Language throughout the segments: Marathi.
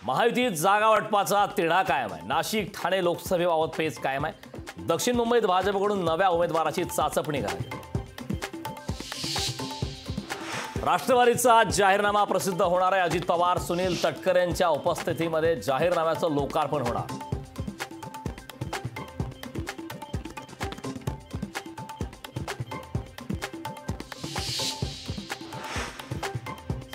महायुतीत जागा वाटपाचा तिढा कायम आहे। नाशिक ठाणे लोकसभेबाबत पेच कायम आहे। दक्षिण मुंबईत भाजपकडून नव्या उमेदवाराची चाचपणी करायची। राष्ट्रवादीचा आज जाहीरनामा प्रसिद्ध होणार आहे। अजित पवार सुनील तटकरे यांच्या उपस्थितीमध्ये जाहीरनाम्याचं लोकार्पण होणार।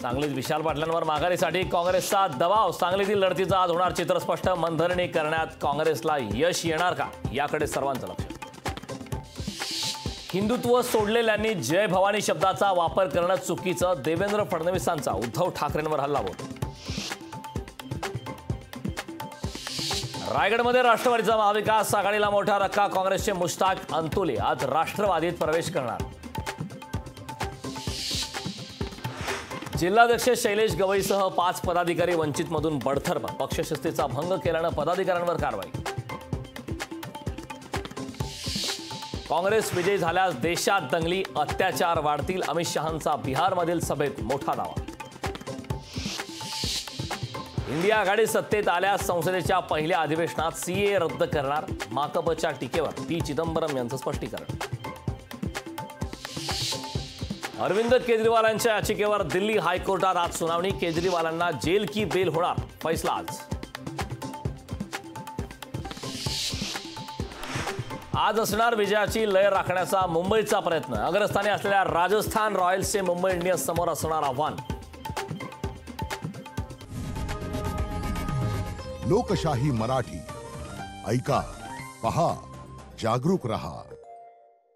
सांगलीत विशाल पाटलांवर माघारीसाठी काँग्रेसचा दबाव। सांगलीतील लढतीचा आज होणार चित्र स्पष्ट। मनधरणी करण्यात काँग्रेसला यश येणार का, याकडे सर्वांचं लक्ष। हिंदुत्व सोडलेल्यांनी जय भवानी शब्दाचा वापर करणं चुकीचं। देवेंद्र फडणवीसांचा उद्धव ठाकरेंवर हल्लाबोल। रायगडमध्ये राष्ट्रवादीचा महाविकास आघाडीला मोठा धक्का। काँग्रेसचे मुश्ताक अंतुले आज राष्ट्रवादीत प्रवेश करणार। जिल्हाध्यक्ष शैलेश गवईसह 5 पदाधिकारी वंचितमधून बडतर्फ। पक्षशिस्तीचा भंग केल्यानं पदाधिकाऱ्यांवर कारवाई। काँग्रेस विजयी झाल्यास देशात दंगली अत्याचार वाढतील। अमित शहांचा बिहारमधील सभेत मोठा दावा। इंडिया आघाडी सत्तेत आल्यास संसदेच्या पहिल्या अधिवेशनात सीए रद्द करणार। माकपच्या टीकेवर पी चिदंबरम यांचं स्पष्टीकरण। अरविंद केजरीवालांच्या याचिकेवर दिल्ली हायकोर्टात आज सुनावणी। केजरीवालांना जेल की बेल होणार, फैसला आज असणार विजयाची लय राखण्याचा मुंबईचा प्रयत्न। अग्रस्थानी असलेल्या राजस्थान रॉयल्सचे मुंबई इंडियन्स समोर असणार आव्हान। लोकशाही मराठी ऐका, पहा, जागरूक रहा।